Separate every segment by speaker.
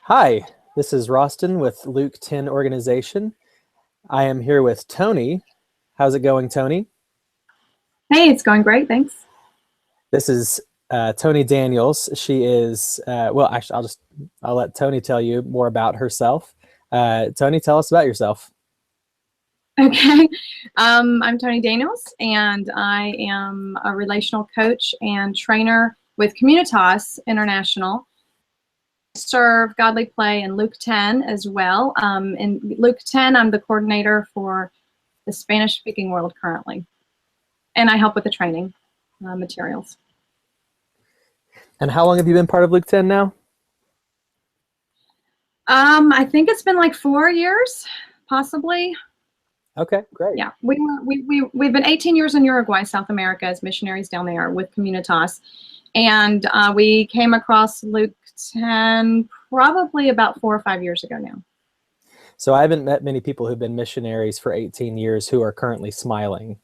Speaker 1: Hi, this is Roston with Luke 10 Organization. I am here with Toni. How's it going, Toni?
Speaker 2: Hey, it's going great, thanks.
Speaker 1: This is Toni Daniels. She is, well, actually, I'll let Toni tell you more about herself. Toni, tell us about yourself.
Speaker 2: Okay, I'm Toni Daniels, and I am a relational coach and trainer with Communitas International. I serve Godly Play in Luke 10 as well. In Luke 10, I'm the coordinator for the Spanish-speaking world currently, and I help with the training materials.
Speaker 1: And how long have you been part of Luke 10 now?
Speaker 2: I think it's been like 4 years, possibly.
Speaker 1: Okay, great.
Speaker 2: Yeah, we've been 18 years in Uruguay, South America, as missionaries down there with Communitas, and we came across Luke 10 probably about 4 or 5 years ago now.
Speaker 1: So I haven't met many people who've been missionaries for 18 years who are currently smiling.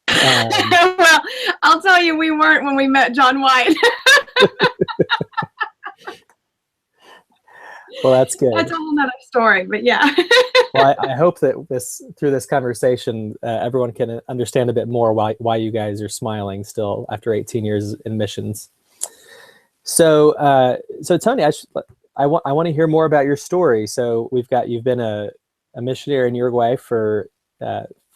Speaker 2: Well, I'll tell you, we weren't when we met John White.
Speaker 1: Well, that's good.
Speaker 2: That's a whole nother story, but yeah.
Speaker 1: Well, I hope that through this conversation, everyone can understand a bit more why you guys are smiling still after 18 years in missions. So, Toni, I want to hear more about your story. So you've been a missionary in Uruguay for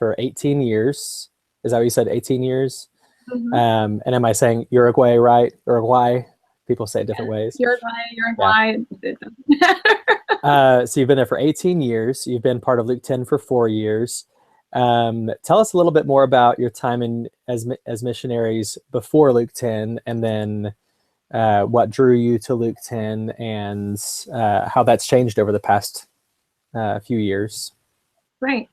Speaker 1: 18 years. Is that what you said? 18 years.
Speaker 2: Mm-hmm.
Speaker 1: And am I saying Uruguay right? Uruguay. People say it different ways.
Speaker 2: Uruguay.
Speaker 1: So you've been there for 18 years. You've been part of Luke 10 for 4 years. Tell us a little bit more about your time as missionaries before Luke 10, and then what drew you to Luke 10, and how that's changed over the past few years.
Speaker 2: Great.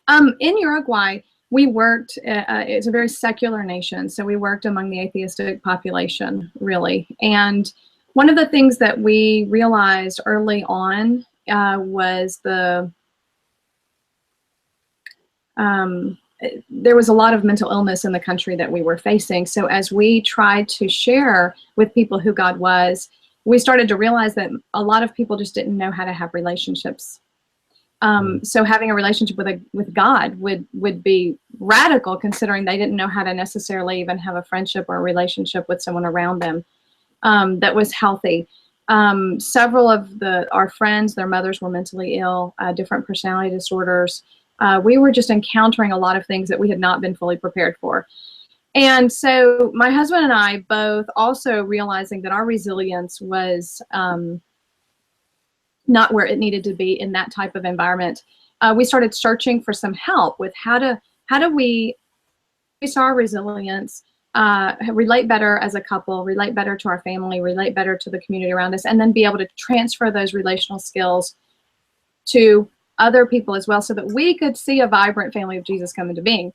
Speaker 2: In Uruguay, we worked, it's a very secular nation, so we worked among the atheistic population, really. And one of the things that we realized early on was there was a lot of mental illness in the country that we were facing. So as we tried to share with people who God was, we started to realize that a lot of people just didn't know how to have relationships. So having a relationship with God would be radical, considering they didn't know how to necessarily even have a friendship or a relationship with someone around them that was healthy. Several of our friends, their mothers were mentally ill, different personality disorders. We were just encountering a lot of things that we had not been fully prepared for. And so my husband and I both also realizing that our resilience was not where it needed to be in that type of environment. We started searching for some help with how do we increase our resilience, relate better as a couple, relate better to our family, relate better to the community around us, and then be able to transfer those relational skills to other people as well, so that we could see a vibrant family of Jesus come into being,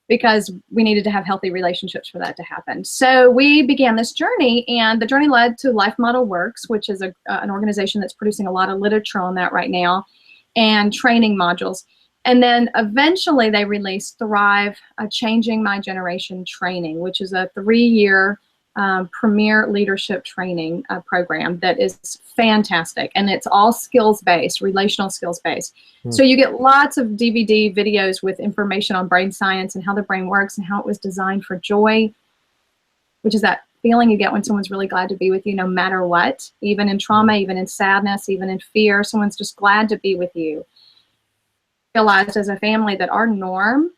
Speaker 2: because we needed to have healthy relationships for that to happen. So we began this journey, and the journey led to Life Model Works, which is an organization that's producing a lot of literature on that right now, and training modules. And then eventually they released Thrive, Changing My Generation Training, which is a 3-year premier leadership training program that is fantastic. And it's all skills-based, relational skills-based. So you get lots of DVD videos with information on brain science and how the brain works and how it was designed for joy, which is that feeling you get when someone's really glad to be with you no matter what, even in trauma, even in sadness, even in fear. Someone's just glad to be with you. Realized as a family that our norm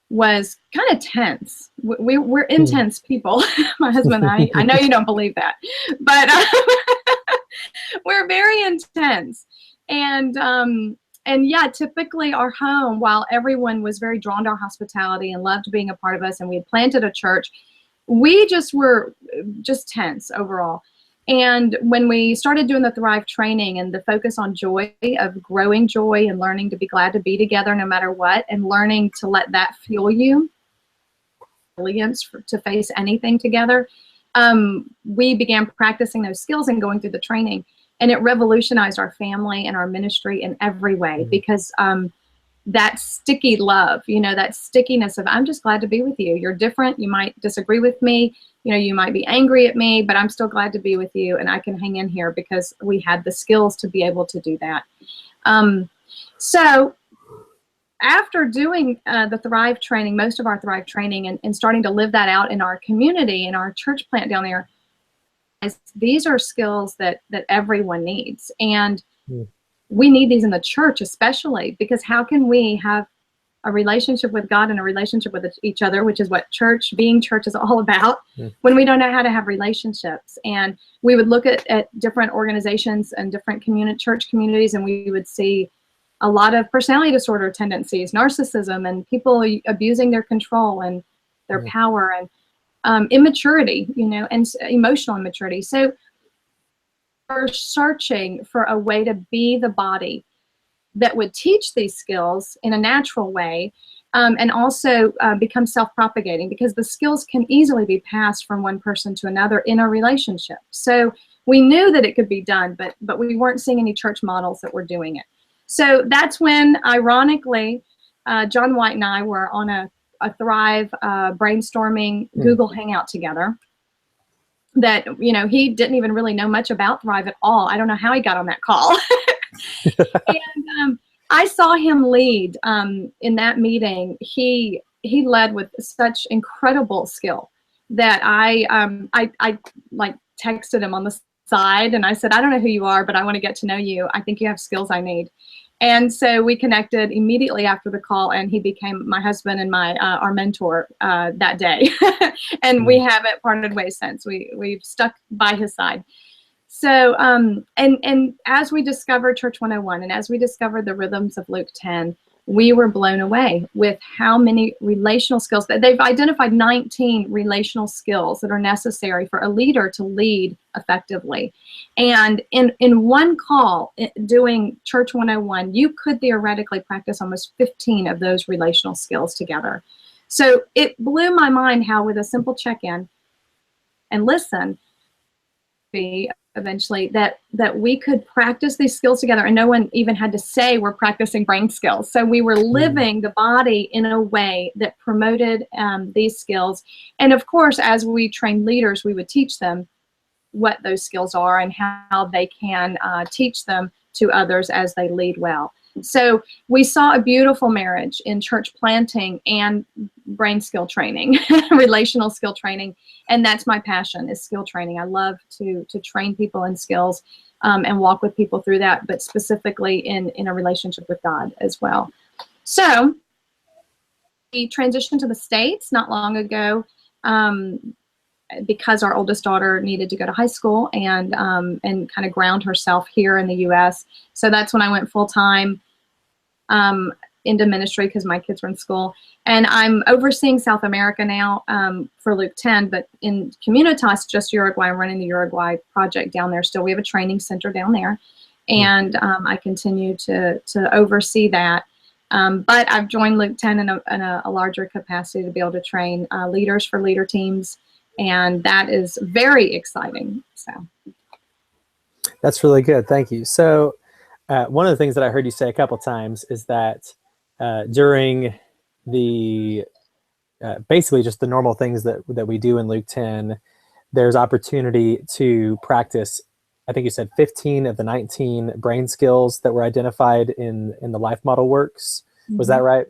Speaker 2: was kind of tense. We're intense people. My husband and I know you don't believe that, but we're very intense. And yeah, typically our home, while everyone was very drawn to our hospitality and loved being a part of us, and we had planted a church, we were just tense overall. And when we started doing the Thrive training and the focus on joy, of growing joy and learning to be glad to be together no matter what, and learning to let that fuel you, resilience to face anything together, we began practicing those skills and going through the training. And it revolutionized our family and our ministry in every way, because that sticky love, you know, that stickiness of, I'm just glad to be with you. You're different. You might disagree with me. You know, you might be angry at me, but I'm still glad to be with you, and I can hang in here because we had the skills to be able to do that. So after doing the Thrive training, most of our Thrive training, and starting to live that out in our community, in our church plant down there, these are skills that everyone needs. And we need these in the church especially, because how can we have a relationship with God and a relationship with each other, which is what being church is all about, when we don't know how to have relationships? And we would look at different organizations and different church communities, and we would see a lot of personality disorder tendencies, narcissism, and people abusing their control and their power, and immaturity, you know, and emotional immaturity. So we're searching for a way to be the body that would teach these skills in a natural way, and also become self-propagating, because the skills can easily be passed from one person to another in a relationship. So we knew that it could be done, but we weren't seeing any church models that were doing it. So that's when, ironically, John White and I were on a Thrive brainstorming Google Hangout together. That, you know, he didn't even really know much about Thrive at all. I don't know how he got on that call. And I saw him lead in that meeting. He led with such incredible skill that I like texted him on the side, and I said, I don't know who you are, but I want to get to know you. I think you have skills I need. And so we connected immediately after the call, and he became my husband and our mentor that day. And we haven't parted ways since. We've stuck by his side. So, and as we discovered Church 101, and as we discovered the rhythms of Luke 10, we were blown away with how many relational skills that they've identified. 19 relational skills that are necessary for a leader to lead effectively. And in one call doing Church 101, you could theoretically practice almost 15 of those relational skills together. So it blew my mind how, with a simple check-in and listen, eventually that we could practice these skills together, and no one even had to say we're practicing brain skills. So we were living the body in a way that promoted these skills. And of course, as we trained leaders, we would teach them what those skills are and how they can teach them to others as they lead well. So we saw a beautiful marriage in church planting and brain skill training, relational skill training. And that's my passion, is skill training. I love to train people in skills and walk with people through that, but specifically in a relationship with God as well. So we transitioned to the States not long ago because our oldest daughter needed to go to high school and kind of ground herself here in the U.S. So that's when I went full-time into ministry, because my kids were in school. And I'm overseeing South America now for Luke 10, but in Communitas, just Uruguay, I'm running the Uruguay project down there still. We have a training center down there, and I continue to oversee that. But I've joined Luke 10 in a larger capacity to be able to train leaders for leader teams, and that is very exciting. So
Speaker 1: that's really good. Thank you. So one of the things that I heard you say a couple times is that during the basically just the normal things that we do in Luke 10, there's opportunity to practice, I think you said 15 of the 19 brain skills that were identified in the Life Model Works. Was that right?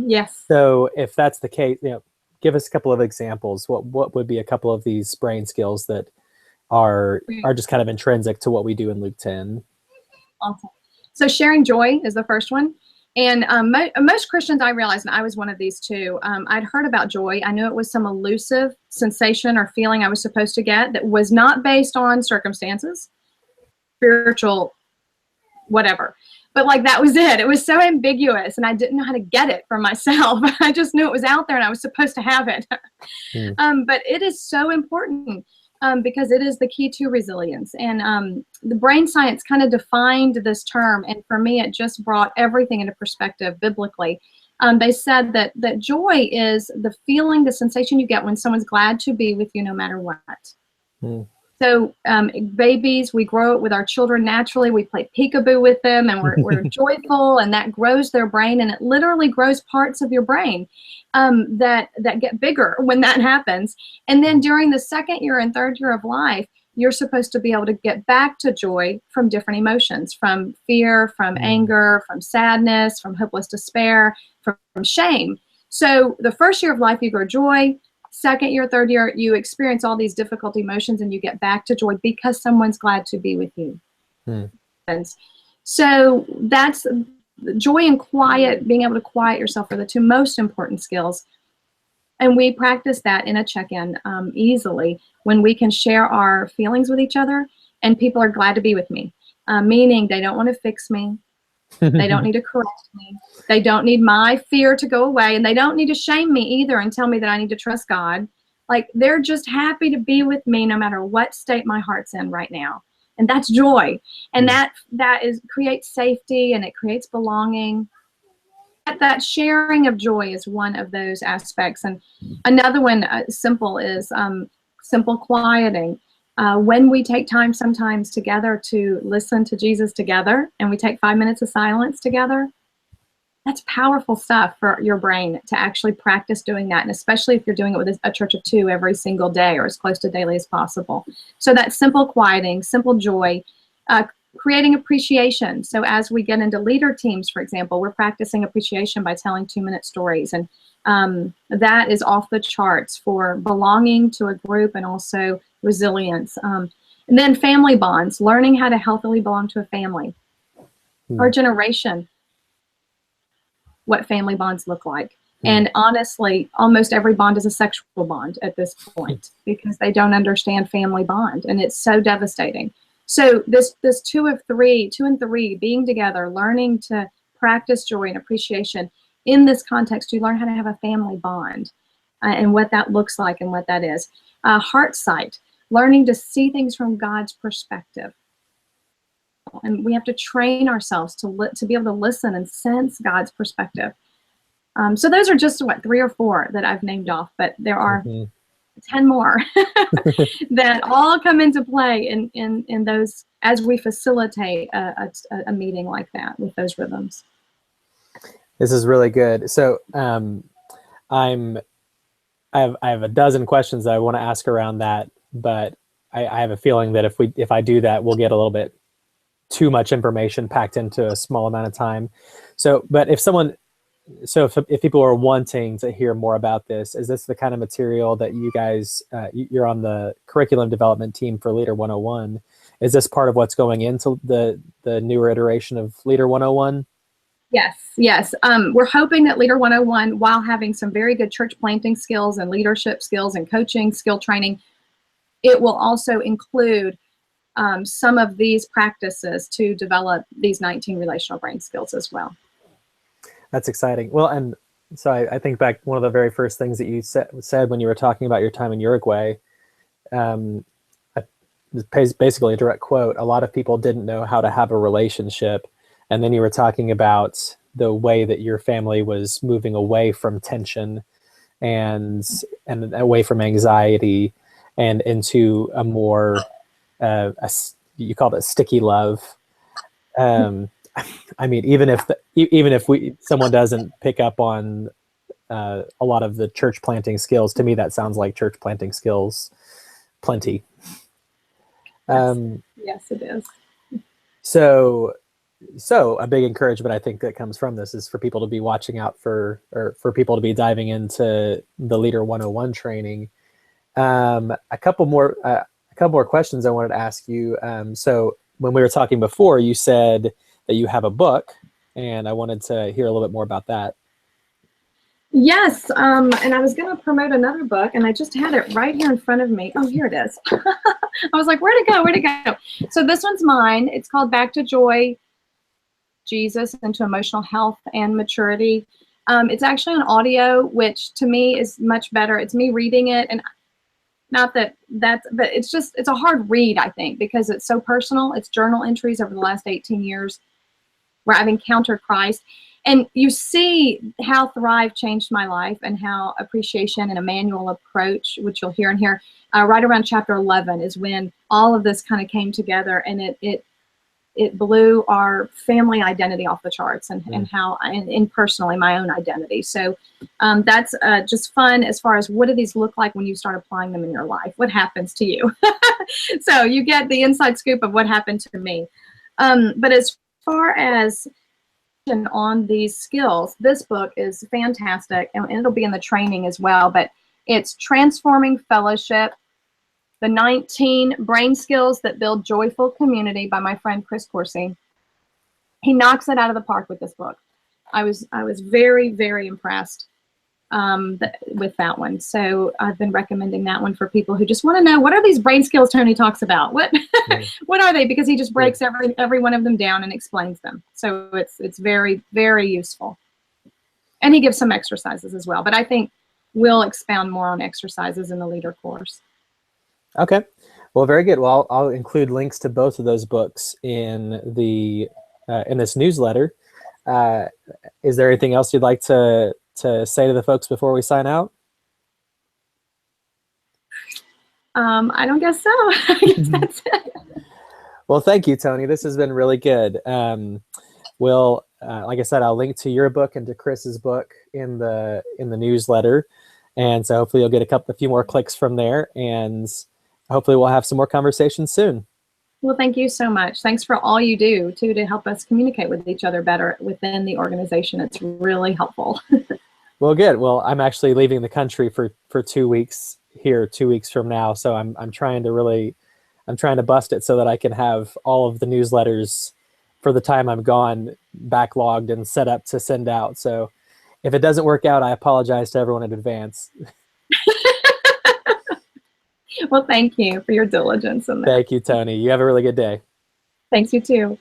Speaker 2: Yes.
Speaker 1: So if that's the case, you know, give us a couple of examples. What would be a couple of these brain skills that are just kind of intrinsic to what we do in Luke 10?
Speaker 2: Awesome. So sharing joy is the first one. And most Christians, I realized, and I was one of these too, I'd heard about joy. I knew it was some elusive sensation or feeling I was supposed to get that was not based on circumstances, spiritual, whatever. But like, that was it. It was so ambiguous, and I didn't know how to get it for myself. I just knew it was out there and I was supposed to have it. But it is so important. Because it is the key to resilience. And the brain science kind of defined this term, and for me, it just brought everything into perspective biblically. They said that joy is the feeling, the sensation you get when someone's glad to be with you no matter what. So babies, we grow it with our children naturally. We play peekaboo with them, and we're joyful, and that grows their brain, and it literally grows parts of your brain that get bigger when that happens. And then during the second year and third year of life, you're supposed to be able to get back to joy from different emotions, from fear, from anger, from sadness, from hopeless despair, from shame. So the first year of life, you grow joy. Second year, third year, you experience all these difficult emotions and you get back to joy because someone's glad to be with you. And so that's joy and quiet, being able to quiet yourself are the two most important skills. And we practice that in a check-in easily when we can share our feelings with each other and people are glad to be with me, meaning they don't want to fix me. They don't need to correct me. They don't need my fear to go away, and they don't need to shame me either and tell me that I need to trust God. Like, they're just happy to be with me no matter what state my heart's in right now. And that's joy. And that creates safety, and it creates belonging. That sharing of joy is one of those aspects. And another one, simple, is simple quieting. When we take time sometimes together to listen to Jesus together, and we take 5 minutes of silence together, that's powerful stuff for your brain to actually practice doing that. And especially if you're doing it with a church of two every single day or as close to daily as possible. So that's simple quieting, simple joy, creating appreciation. So as we get into leader teams, for example, we're practicing appreciation by telling 2-minute stories. And that is off the charts for belonging to a group and also resilience. And then family bonds, learning how to healthily belong to a family. Our generation, what family bonds look like. And honestly, almost every bond is a sexual bond at this point because they don't understand family bond, and it's so devastating. So this two and three, being together, learning to practice joy and appreciation. In this context, you learn how to have a family bond and what that looks like and what that is. Heart sight, learning to see things from God's perspective. And we have to train ourselves to be able to listen and sense God's perspective. So those are just, 3 or 4 that I've named off, but there are 10 more that all come into play in those as we facilitate a meeting like that with those rhythms.
Speaker 1: This is really good. So I have a dozen questions that I want to ask around that, but I have a feeling that if I do that, we'll get a little bit too much information packed into a small amount of time. So, but if people are wanting to hear more about this, is this the kind of material that you guys, you're on the curriculum development team for Leader 101. Is this part of what's going into the newer iteration of Leader 101?
Speaker 2: Yes. We're hoping that Leader 101, while having some very good church planting skills and leadership skills and coaching skill training, it will also include some of these practices to develop these 19 relational brain skills as well.
Speaker 1: That's exciting. Well, and so I think back, one of the very first things that you said when you were talking about your time in Uruguay, basically a direct quote, a lot of people didn't know how to have a relationship. And then you were talking about the way that your family was moving away from tension and away from anxiety and into a more, you called it sticky love. I mean, even if someone doesn't pick up on a lot of the church planting skills, to me that sounds like church planting skills plenty.
Speaker 2: Yes, it is.
Speaker 1: So a big encouragement I think that comes from this is for people to be watching out or for people to be diving into the Leader 101 training. A couple more questions I wanted to ask you. So when we were talking before, you said that you have a book, and I wanted to hear a little bit more about that.
Speaker 2: Yes, and I was going to promote another book, and I just had it right here in front of me. Oh, here it is. I was like, where'd it go? So this one's mine. It's called Back to Joy, Jesus into Emotional Health and Maturity. It's actually an audio, which to me is much better. It's me reading it, and but it's a hard read, I think, because it's so personal. It's journal entries over the last 18 years where I've encountered Christ. And you see how Thrive changed my life, and how appreciation and a manual approach, which you'll hear in here, right around chapter 11 is when all of this kind of came together, and it blew our family identity off the charts, and how, and personally my own identity. So that's just fun as far as what do these look like when you start applying them in your life? What happens to you? So you get the inside scoop of what happened to me. But as far as on these skills, this book is fantastic, and it'll be in the training as well, but it's Transforming Fellowship, the 19 Brain Skills That Build Joyful Community by my friend Chris Coursey. He knocks it out of the park with this book. I was very, very impressed with that one. So I've been recommending that one for people who just want to know, what are these brain skills Tony talks about? What what are they? Because he just breaks every one of them down and explains them. So it's very, very useful. And he gives some exercises as well, but I think we'll expound more on exercises in the leader course.
Speaker 1: Okay, well, very good. Well, I'll include links to both of those books in the in this newsletter. Is there anything else you'd like to say to the folks before we sign out?
Speaker 2: I don't guess so. I guess that's it.
Speaker 1: Well, thank you, Toni. This has been really good. Like I said, I'll link to your book and to Chris's book in the newsletter, and so hopefully you'll get a few more clicks from there, and hopefully we'll have some more conversations soon.
Speaker 2: Well, thank you so much. Thanks for all you do too to help us communicate with each other better within the organization. It's really helpful.
Speaker 1: Well, good. Well, I'm actually leaving the country for 2 weeks here, 2 weeks from now. So I'm trying to bust it so that I can have all of the newsletters for the time I'm gone backlogged and set up to send out. So if it doesn't work out, I apologize to everyone in advance.
Speaker 2: Well, thank you for your diligence in that.
Speaker 1: Thank you, Toni. You have a really good day.
Speaker 2: Thanks, you too.